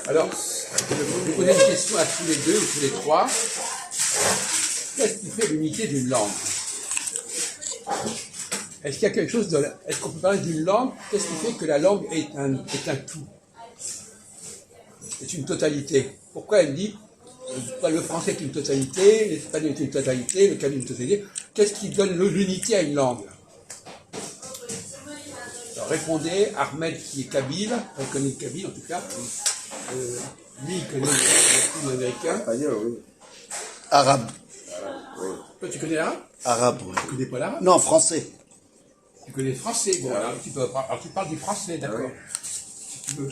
Alors, je vais vous poser une question à tous les deux ou tous les trois. Qu'est-ce qui fait l'unité d'une langue? Est-ce qu'il y a quelque chose de... Est-ce qu'on peut parler d'une langue? Qu'est-ce qui fait que la langue est un tout? C'est une totalité. Pourquoi elle dit le français est une totalité, l'espagnol est une totalité, le kabyle est une totalité? Qu'est-ce qui donne l'unité à une langue? Alors, répondez, Ahmed qui est kabyle, il connaît le kabyle en tout cas. Lui, il connaît le film américain. Espagnol, oui. Arabe. Oui. Toi, tu connais l'arabe? Arabe, oui. Tu connais pas l'arabe? Non, français. Tu connais le français? Bon, alors tu parles du français, d'accord. oui. Si tu veux.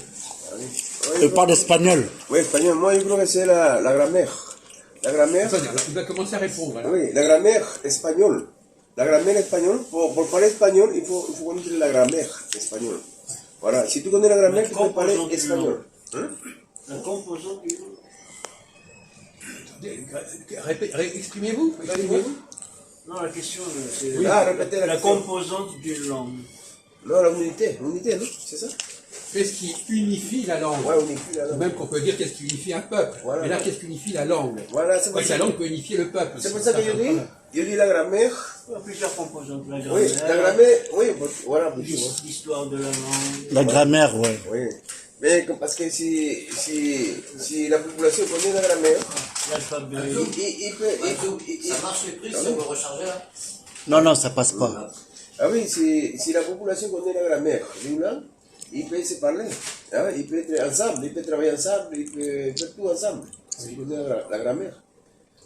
Je parle espagnol. Oui, espagnol. Moi, je crois que c'est la grammaire. La grammaire. Attends, alors, tu vas commencer à répondre. Voilà. Oui, la grammaire espagnole. La grammaire espagnole, pour parler espagnol, il faut connaître la grammaire espagnole. Voilà, si tu connais la grammaire, tu peux parler espagnol. Hein? La composante du nom. Exprimez-vous. Exprimez-vous. Non, la question, c'est Oui. Ah, répétez la question. composante d'une langue. Non, la unité, non? C'est ça? Qu'est-ce qui unifie la langue? Ouais, unifie la Ou langue. même qu'on peut dire qu'est-ce qui unifie un peuple. Voilà. Mais là, qu'est-ce qui unifie la langue? Voilà, c'est pour Parce que ça. la langue peut unifier le peuple. C'est pour ça que je dis la grammaire. Il y a plusieurs composantes. La Oui, grammaire, la grammaire, oui, voilà. l'histoire de la langue. La grammaire, ouais. Oui. Mais parce que si la population connaît la grammaire, L'alphabet. il peut. Ça marche les prises, ça me recharger là? Non, ça passe pas. Ah oui, si la population connaît la grammaire d'une langue, il peut se parler. Ah oui, il peut être ensemble, il peut travailler ensemble, il peut faire tout ensemble. S'il connaît la grammaire.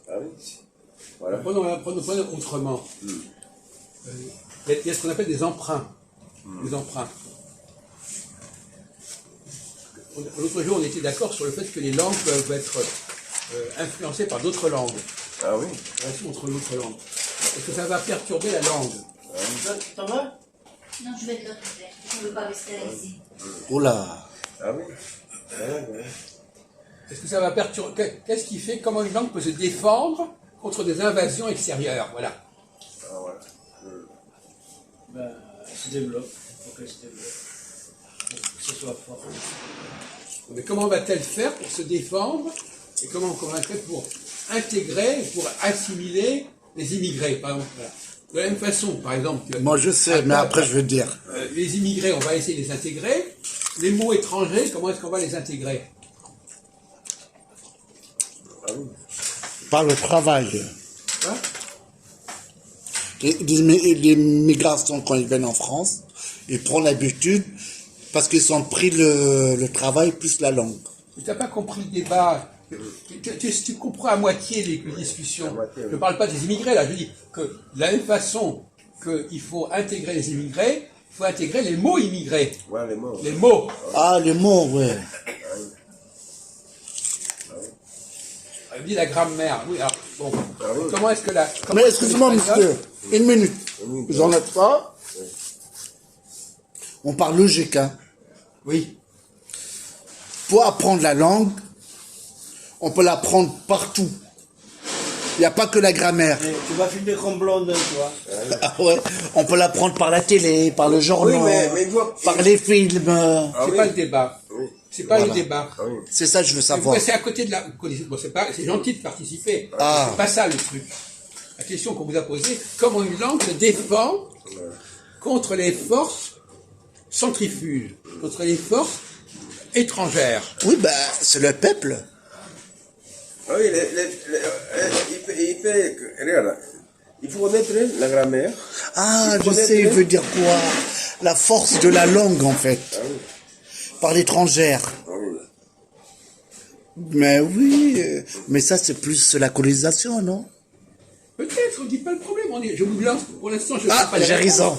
Ah oui. Voilà. Prenons autrement. Il y a ce qu'on appelle des emprunts. Des emprunts. L'autre jour, on était d'accord sur le fait que les langues peuvent être influencées par d'autres langues. Ah oui. Relation entre l'autre langue. Est-ce que ça va perturber la langue? T'en vas? Non, je vais de l'autre côté. Je ne veux pas rester ici. Oula. Ah oui. Ah oui. Est-ce que ça va perturber? Qu'est-ce qui fait? Comment une langue peut se défendre contre des invasions extérieures? Voilà. Ah voilà. Ben, elle se développe. Il faut qu'elle se développe. Pour que ce soit fort. Mais comment va-t-elle faire pour se défendre? Et comment elle fait pour intégrer, pour assimiler les immigrés, par exemple? Voilà. De la même façon, par exemple, que Moi, je sais, mais après, je veux dire. les immigrés, on va essayer de les intégrer. Les mots étrangers, comment est-ce qu'on va les intégrer? Par le travail. Hein? Les migrations, quand ils viennent en France, ils prennent l'habitude parce qu'ils ont pris le travail plus la langue. Tu n'as pas compris le débat. Tu comprends à moitié les discussions. moitié, oui. Je ne parle pas des immigrés, là. Je dis que de la même façon qu'il faut intégrer les immigrés, il faut intégrer les mots immigrés. Voilà les mots. Les mots. Ah, les mots, ouais. Elle dit la grammaire. Oui, alors, bon. Ah oui. Comment est-ce que la... comment Mais est-ce que excusez-moi, l'espagnol- monsieur. Une minute. Vous en êtes pas? On parle logique, hein. Oui. Pour apprendre la langue, on peut l'apprendre partout. Il n'y a pas que la grammaire. Et tu vas filmer comme blonde, toi. Ah ouais, on peut l'apprendre par la télé, par le journal, Oui, mais il faut... par les films. Ah C'est oui. pas le débat. Oui. C'est pas Voilà. le débat. Ah oui. C'est ça que je veux Vous savoir. passez à côté de la... Bon, c'est gentil de participer. Ah. C'est pas ça le truc. La question qu'on vous a posée, comment une langue se défend contre les forces centrifuges, contre les forces étrangères? Oui, ben, c'est le peuple. Ah oui, regarde, il faut connaître la grammaire. Ah, Il faut je sais, connaître- il veut dire quoi? La force de la langue, en fait. Ah oui. Par l'étrangère. Ah oui. Mais oui, mais ça, c'est plus la colonisation, non? Peut-être, on ne dit pas le problème. Je vous lance, pour l'instant, je ne sais Ah, pas les j'ai réponses. raison.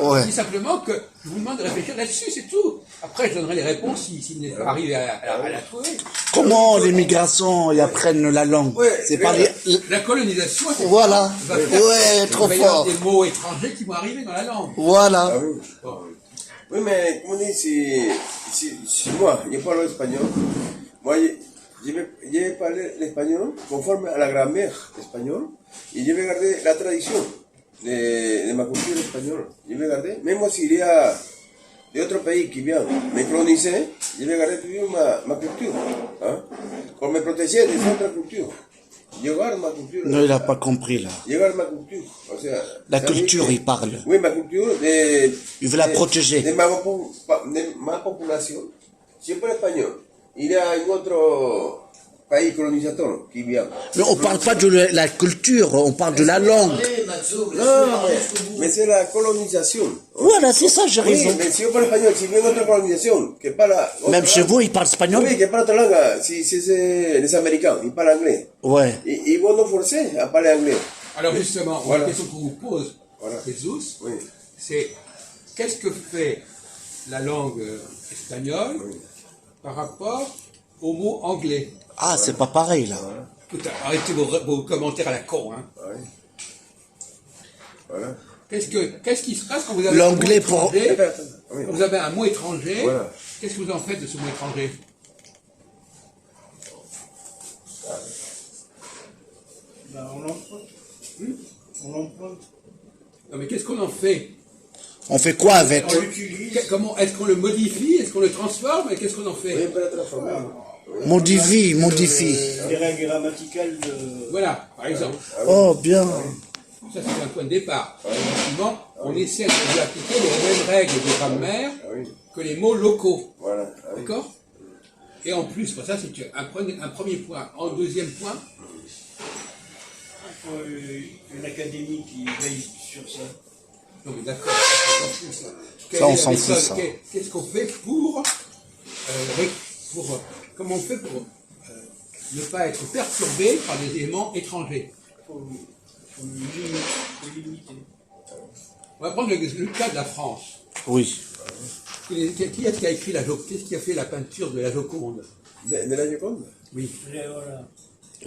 Non, Ouais. je dis simplement que je vous demande de réfléchir là-dessus, c'est tout. Après, je donnerai les réponses s'il n'est pas arrivé à la trouver. Comment les migrations y apprennent la langue? Ouais, C'est par les... La colonisation, c'est Voilà. va faire Ouais, que trop il va y avoir fort. des mots étrangers qui vont arriver dans la langue. Voilà. Ah oui. Bon. Oui, mais comme on dit, si moi, je parle espagnol, moi, je vais parler l'espagnol conforme à la grammaire espagnole et je vais garder la tradition de ma culture espagnole. Je vais garder, même s'il y a d'autres pays qui viennent me coloniser, je vais garder toujours ma culture. Hein? Pour me protéger des autres cultures. Je garde ma culture. Non, il n'a pas compris là. Je garde ma culture. O sea, La ça veut culture, dire il parle. Oui, ma culture. Il veut la protéger. De ma population. Si pour espagnol, il y a un autre pays colonisateur qui vient. Mais on ne parle pas de la culture, on parle de la langue. Allez, Matzo, Non, mais c'est la colonisation. Voilà, c'est ça, j'ai Oui, raison. mais si on parle espagnol, si vient notre colonisation, que parle autre Même chez langue, vous, ils parlent espagnol? oui, que parle autre langue, si c'est les Américains, ils parlent anglais. Ouais. Ils vont nous forcer à parler anglais. Alors justement, Voilà. la question qu'on vous pose, Voilà. Jesus, Oui. c'est qu'est-ce que fait la langue espagnole par rapport au mot anglais? Ah, c'est pas pareil là. Écoute, arrêtez vos commentaires à la con. Hein. Oui. Voilà. Qu'est-ce qui se passe quand vous avez L'anglais un mot pour- étranger, Oui. quand vous avez un mot étranger, Voilà. qu'est-ce que vous en faites de ce mot étranger? Ben, on l'emprunte. On l'emprunte. Non mais qu'est-ce qu'on en fait? On fait quoi avec? On l'utilise. Comment est-ce qu'on le modifie? Est-ce qu'on le transforme? Et qu'est-ce qu'on en fait? Oui, peut être transformé. Modifie, modifie. Les règles grammaticales de... Voilà, par exemple. Oh, bien. Ça, c'est un point de départ. Effectivement, on essaie de lui appliquer les mêmes règles de grammaire Ah oui. que les mots locaux. Voilà. Ah oui. D'accord? Et en plus, pour ça, c'est un premier point. En deuxième point, Il faut une académie qui veille sur ça. non mais d'accord, on s'en fout, ça. Quelle Ça, on est la s'en fout, méthode? ça. Qu'est-ce qu'on fait pour comment on fait pour ne pas être perturbé par des éléments étrangers? Faut limiter. On va prendre le cas de la France. Oui. Qui est-ce qui a écrit qu'est-ce qui a fait la peinture de la Joconde? De la Joconde? Oui. Voilà.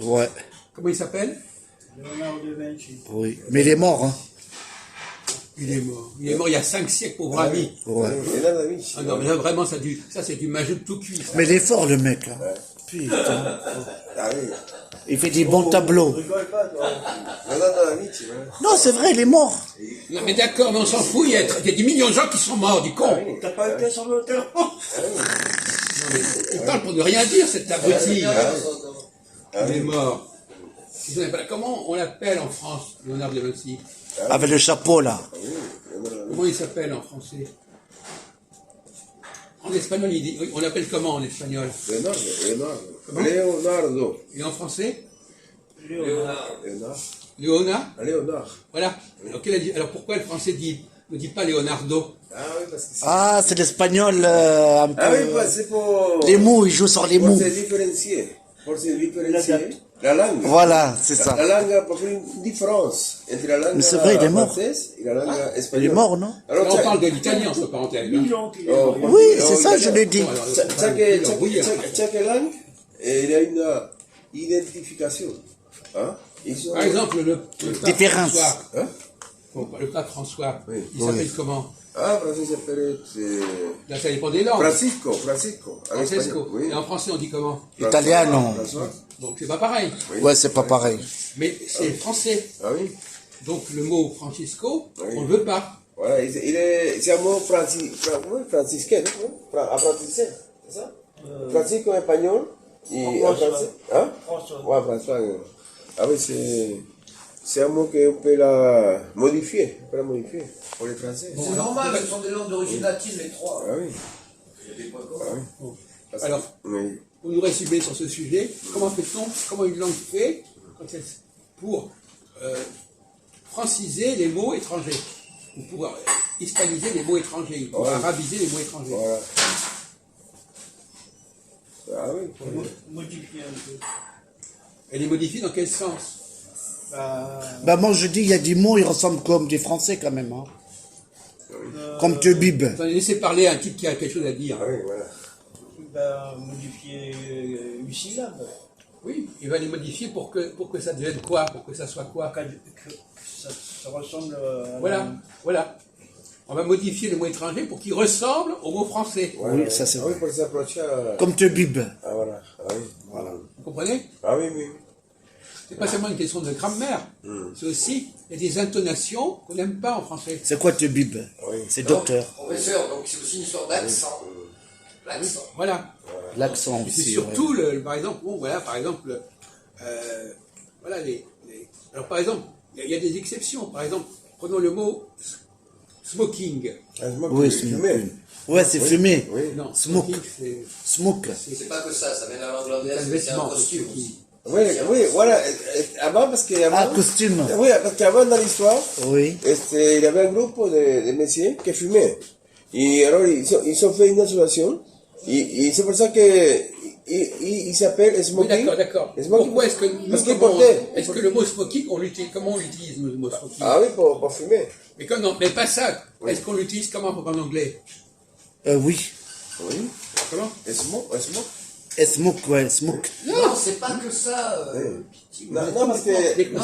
Ouais. Comment il s'appelle? Léonard de Vinci. Oui. Mais il est mort, hein. Il est mort. Il est mort il y a 5 siècles, pauvre ami. Ouais. Et là, Da Vinci. Ah non, mais là, vraiment, ça c'est du majeur de tout cuit. ça. Mais il est fort, le mec. Hein. Putain. Ah oui. Il fait des bons tableaux. Rigole pas, toi. Leonardo Da Vinci, voilà. Non, c'est vrai, il est mort. Non, mais d'accord, mais on s'en fout, il y a des millions de gens qui sont morts, du con. T'as pas été sur le terrain? Il parle pour ne rien dire, cet abruti. Ah Il est oui. mort. Comment on l'appelle en France, Léonard de Vinci? Avec le chapeau, là. Ah oui. Leonardo. Comment il s'appelle en français? En espagnol, on l'appelle comment en espagnol? Leonardo. Comment? Leonardo. Et en français? Léonard. Léonard. Léonard? Léonard. Voilà. Alors pourquoi le français ne dit pas Leonardo? Ah oui, parce que c'est... Ah, c'est l'espagnol un peu. Ah oui, parce que c'est pour... Les mots, il joue sur les Pour mots. se différencier. Pour se différencier. La langue. Voilà, c'est La ça. langue, pour faire une différence entre la langue Mais c'est vrai, il est mort. française et la langue Il espagnole. est mort, non? Alors, Là, on chaque- parle de l'italien, entre parenthèses. hein. 1000 ans qu'il est Oh, mort. Oui, oh, c'est ça, je l'ai dit. Bon, alors, Chaque langue, il y a une identification. Hein? Ils sont... Par exemple, le pape Différence. François. Hein? Bon, le pape François, Oui. il s'appelle comment? Ah, français s'appelle... Là, ça dépend des langues. Francisco. En Francesco. espagnol, oui. Et en français, on dit comment? Italiano. François. Donc, c'est pas pareil. Ouais, c'est pas pareil. Mais c'est français. Ah oui. Donc, le mot Francisco, Oui. on ne veut pas. Voilà, c'est un mot franciscain, non? Franciscain, c'est ça? Francisco en espagnol et en François. français. Hein? François. Ouais, François. Ah oui, c'est un mot qu'on peut la modifier. On peut la modifier pour les Français. C'est normal, ce sont des langues d'origine latine, les trois. Ah oui. Il y a des points communs. Ah oui. Parce que- Alors, oui. pour nous résumer sur ce sujet, comment fait-on, comment une langue fait pour franciser les mots étrangers, ou pour hispaniser les mots étrangers, ou pour Ouais. arabiser les mots étrangers? Voilà. Ah oui. Modifier un peu. Elle les modifie dans quel sens? Bah, moi, je dis, il y a des mots, ils ressemblent comme des Français, quand même. Hein. Comme te bib. Attendez, laissez parler un type qui a quelque chose à dire. Ah oui, voilà. Modifier une syllabe. Oui, il va les modifier pour que ça devienne quoi? Pour que ça soit quoi? Que ça ressemble à... Voilà. On va modifier le mot étranger pour qu'il ressemble au mot français. Voilà. Oui, ça, c'est Ah oui, vrai. pour s'approcher à... Comme te bib. Ah voilà. Ah oui. Vous comprenez? Ah oui, oui. c'est pas seulement une question de grammaire, c'est aussi, il y a des intonations qu'on n'aime pas en français. C'est quoi te bib? C'est Donc, docteur. Professeur, donc c'est aussi une histoire d'accent. L'accent. Voilà. L'accent Et c'est aussi. surtout, ouais. par exemple, voilà, alors par exemple, il y a des exceptions. Par exemple, prenons le mot smoking. Oui, smoking. Ouais, c'est fumé. Oui. Non, Smoke. smoking, c'est Smoke. C'est pas que ça vient de la langue hollandaise, un mais c'est un vêtement. costume smoking. aussi. Oui, voilà. Avant, parce que Ah, avant, costume. oui, parce qu'avant dans l'histoire, Oui. il y avait un groupe de messieurs qui fumaient. Et alors, ils ont fait une association. Et c'est pour ça que il s'appelle Oui, smoking. d'accord. Smoking. Pourquoi est-ce que Parce qu'il comment, portait. est-ce que le mot smoking, comment on l'utilise le mot smoking? Ah oui, pour fumer. Mais non, mais pas ça. Est-ce qu'on l'utilise comment en anglais? Oui. Oui. Comment? Smoke. Et smoke, ouais, smoke. Non, c'est pas que ça. Non, parce que. Non,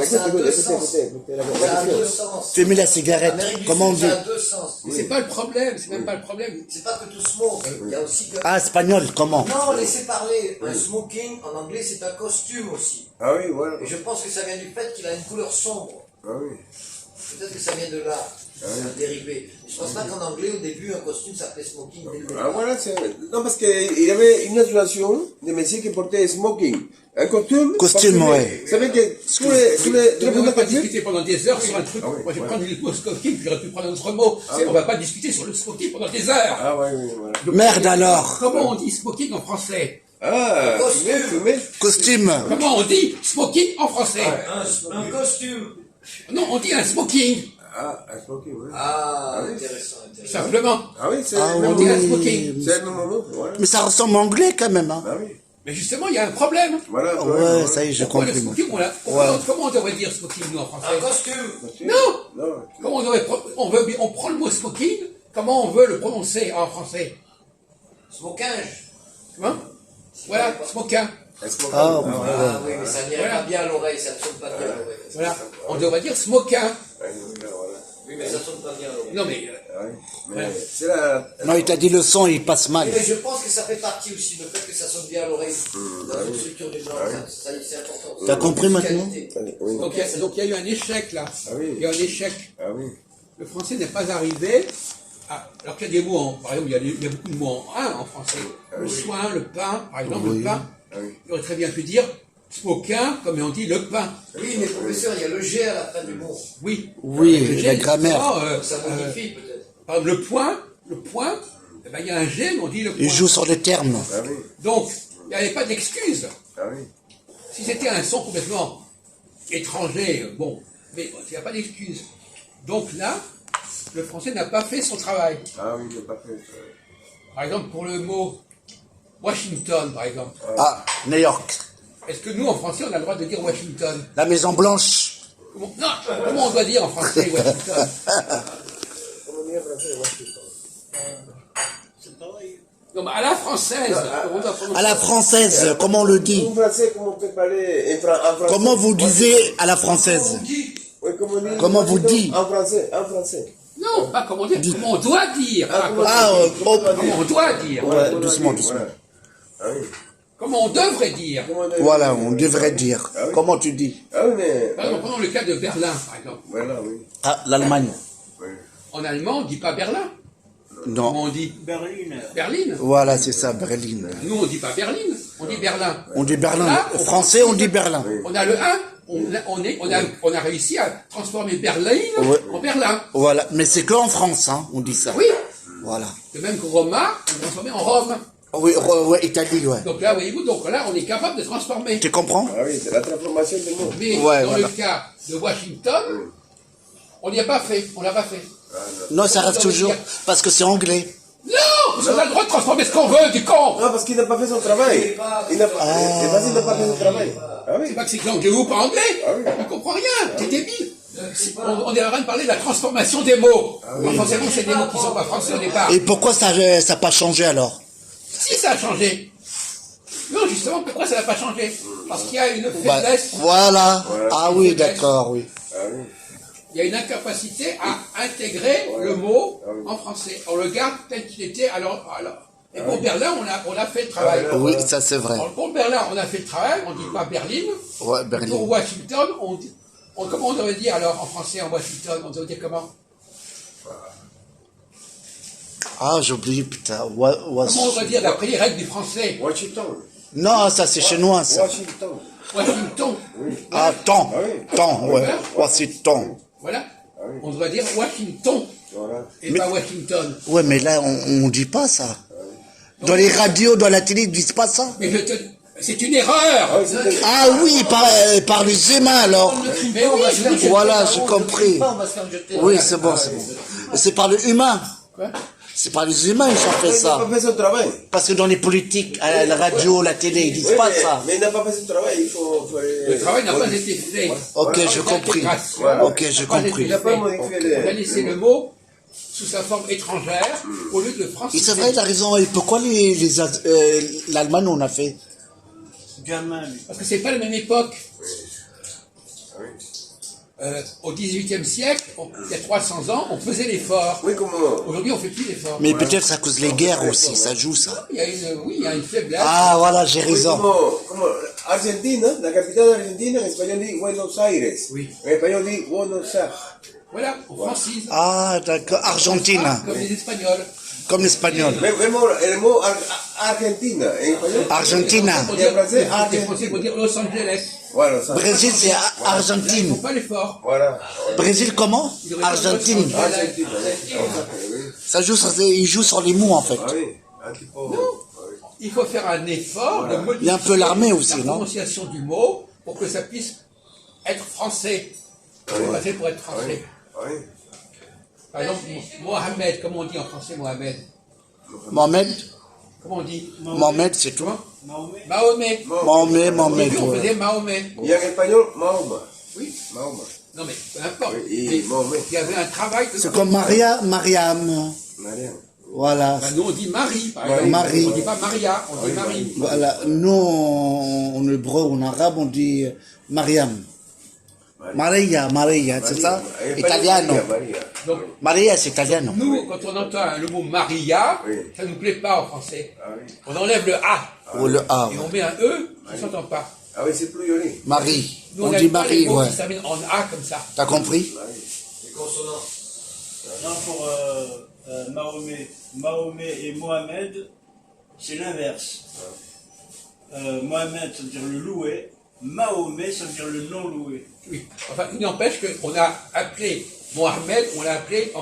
ça a deux sens. Ça a deux sens. Fumer la cigarette. Amérique du Comment on Sud, dit? ça a deux sens. C'est pas le problème, c'est même pas le problème. C'est pas que tout smoke. Il y a aussi que. Ah, espagnol, comment? Non, laissez parler. Un smoking, en anglais, c'est un costume aussi. Ah oui, voilà. Et je pense que ça vient du fait qu'il a une couleur sombre. Ah oui. Peut-être que ça vient de là. C'est un dérivé. Mais je pense pas qu'en anglais, au début, un costume s'appelait smoking. Dès le Ah départ. voilà, c'est. Non, parce qu'il y avait une association de messieurs qui portaient smoking. Un costume. Costume, parfumé. ouais. Vous savez que tous les On ne va pas que tu- discuter pendant des heures sur un truc. Ah oui, Moi, je vais ouais. prendre le mot smoking, puis j'aurais pu prendre un autre mot. On va pas discuter sur le smoking pendant des heures. Ah ouais, oui, voilà. Merde alors. Comment on dit smoking en français? Ah, Costume. fumé. Costume. Comment on dit smoking en français? Un costume. Non, on dit un smoking, Ah, un smoking, oui. Ah, intéressant. simplement. Ah oui, c'est Ah le même On dit un oui. smoking. C'est le même mot, voilà. Mais ça ressemble à anglais quand même, hein. Ah oui. Mais justement, il y a un problème. Voilà. Ouais, ça y est, j'ai Pourquoi le compris. moi. smoking, comment on devrait dire smoking, nous, en français? Un costume. Non! Non. Comment on prend le mot smoking, comment on veut le prononcer en français? Smokage. Hein? Voilà, smoking. Un smoking. Ah, Ah oui, mais ça n'irait Voilà. pas bien à l'oreille, ça ne sonne pas bien à l'oreille. Voilà, on devrait dire smoking. Ouais, voilà. Oui, mais ça sonne pas bien à l'oreille. Non, mais Ah oui. Mais Ouais. c'est la. Non, il t'a dit le son, il passe mal. Oui, mais je pense que ça fait partie aussi, le fait que ça sonne bien à l'oreille dans une structure des gens, c'est important. T'as compris maintenant? Allez, oui. donc il y a eu un échec là. Ah oui. Il y a un échec. Ah oui. Le français n'est pas arrivé à. Alors qu'il y a des mots par exemple, il y a beaucoup de mots en un en français. Le soin, le pain, par exemple, le pain. Ah oui. Il aurait très bien pu dire smoking, comme on dit le pain. Oui, mais professeur, il y a le G à la fin du mot. Oui. Oui, Le G, la grammaire. justement, Ça modifie peut-être. par exemple, le point, eh ben, il y a un G, mais on dit le point. Il joue sur les termes. Ah oui. Donc, il n'y avait pas d'excuse. Ah oui. Si c'était un son complètement étranger, bon, mais il n'y a pas d'excuse. Donc là, le français n'a pas fait son travail. Ah oui, j'ai pas fait. Par exemple, pour le mot Washington, par exemple. Ah, New York. Est-ce que nous, en français, on a le droit de dire Washington? La Maison Blanche. Non, comment on doit dire en français Washington? Non, mais à la française, on doit prononcer. À la française, comment on le dit? En français, comment on peut parler en français? Comment vous disiez à la française? Oui, Comment vous dites? En français, en français. Non, pas comment dire, comment on doit dire. Pas comment, Ah, oh, comment on doit dire. Ouais, doucement, doucement. Voilà. Ah oui. Comment on devrait dire. Comment on dit? Voilà, on devrait dire. Ah oui. Comment tu dis? Ah oui, mais. Par exemple, prenons le cas de Berlin, par exemple. Voilà, oui. Ah, l'Allemagne. Oui. En allemand, on ne dit pas Berlin. Comment Non. on dit Berlin. Berlin. Voilà, c'est ça, Berlin. Nous, on ne dit pas Berlin, on dit Berlin. On dit Berlin. Là, Français, on dit Berlin. On a le 1, on a réussi à transformer Berlin Ouais. en Berlin. Voilà, mais c'est que en France, hein, on dit ça. Oui. Voilà. De même que Roma, on l'a transformé en Rome. Oui, ouais, Italie, ouais. Donc là, voyez-vous, donc là, on est capable de transformer. Tu comprends? Ah oui, c'est la transformation des mots. Mais Ouais, dans voilà. le cas de Washington, on n'y a pas fait, on l'a pas fait. Non, ça reste toujours parce que c'est anglais. Non, parce qu'on a le droit de transformer ce qu'on veut, du con. Non, parce qu'il n'a pas fait son travail. Il n'a pas, c'est parce qu'il n'a pas fait son travail. Ah oui. C'est pas que c'est anglais ou pas anglais. Ah oui. On comprend rien, t'es débile. On est en train de parler de la transformation des mots. Forcément, c'est des mots qui ne sont pas français au départ. Et pourquoi ça n'a pas changé alors? Si ça a changé. Non, justement, pourquoi ça n'a pas changé? Parce qu'il y a une Bah, faiblesse, voilà. Voilà. Ah oui, d'accord, oui. Ah oui. il y a une incapacité à intégrer le mot en français. On le garde tel qu'il était Et pour Berlin, on a fait le travail. Oui, ça c'est vrai. Alors, pour Berlin, on a fait le travail, on dit pas Berlin. Ouais, Pour Berlin. Washington, comment on devrait dire alors en français en Washington? On devrait dire comment? Ah, j'ai oublié, putain. Comment on devrait dire d'après les règles du français? Washington. Non, ça c'est chinois, ça. Washington. Washington. Ah, temps. Ah oui. Temps, ouais. Washington. Voilà. On devrait dire Washington Voilà. et pas Washington. Ouais, mais là, on dit pas ça. Dans les radios, dans la télé, ils disent pas ça. Mais c'est une erreur. Ah oui, c'était... Ah oui, par les humains, alors. Mais oui, je veux dire- Voilà, j'ai compris. On va se faire jeter. Oui, c'est bon, c'est bon. C'est par les humains. Quoi? C'est par les humains qu'ils ont fait Il n'a ça. pas fait son travail. Parce que dans les politiques, à la radio, la télé, ils disent Oui, pas ça. mais il n'a pas fait son travail, il faut... Le travail n'a pas été fait. Ok, j'ai compris. L'intégration Ok, j'ai n'a pas été compris. Il n'a pas fait. modifié On a les... laissé le mot sous sa forme étrangère au lieu de le Et franciser. c'est vrai, il a raison. Et pourquoi l'Allemagne, on a fait? Gamin, lui. Parce que c'est pas la même époque. Au XVIIIe siècle, il y a 300 ans, on faisait l'effort. Oui, comment... Aujourd'hui, on fait plus l'effort. Mais peut-être à cause des guerres aussi, ça joue ça. Il y a il y a une faiblesse. Ah, voilà, j'ai Oui, raison. como Argentina, la capital de Argentina, en español dit Buenos Aires. Oui. En español dit Buenos Aires. Voilà, on francise. Ah, d'accord. Argentine, Comme les Espagnols. comme l'espagnol. Vemos el mot Argentina, en español. Argentina. On Et en français, les Français vont dire Los Angeles. Voilà, ça. Brésil, c'est Ils font Argentine. pas l'effort. Voilà. Brésil, comment? Ils devraient dire Argentine. Los Angeles. Argentina. Oui. Ça joue, il joue sur les mots, en fait. Ah oui, un petit peu. Il faut faire un effort de modifier Il y a un peu l'armée aussi, la non? prononciation du mot pour que ça puisse être français. C'est fait pour être français. Oui. Par exemple, Mohamed, comment on dit en français Mohamed? Mohamed, Comment on dit? Mohamed, c'est tout. Mahomet. Mahomet. Mohamed, Au Mohamed. début, on ouais. faisait Mahomet. Et en espagnol, Mahoma. Oui. Mahoma. Non mais peu importe. Oui, et Mais Mahomet. il y avait un travail. C'est comme Maria, Mariam. Mariam. Voilà. Ben, nous on dit Marie, par Ouais, exemple. Marie. On dit pas Maria, on dit Marie. Voilà. Nous, en hébreu, en arabe, on dit Mariam. Maria, Maria, c'est ça? En espagnol, Italiano. Maria. Donc Maria, c'est italiano. nous, quand on entend le mot Maria, Oui. ça ne nous plaît pas en français. Ah oui. On enlève le A Ou le A. et on met un E, ça ne s'entend pas. Ah oui, c'est plus joli. Marie. Nous, On n'aime dit pas Marie, les mots ouais. qui se terminent en A comme ça. T'as compris? Les consonants. Non, pour Mahomet et Mohamed, c'est l'inverse. Mohamed, ça veut dire le loué. Mahomet, ça veut dire le non loué. Oui. Enfin, il n'empêche qu'on a appelé Mohamed, on l'a appelé en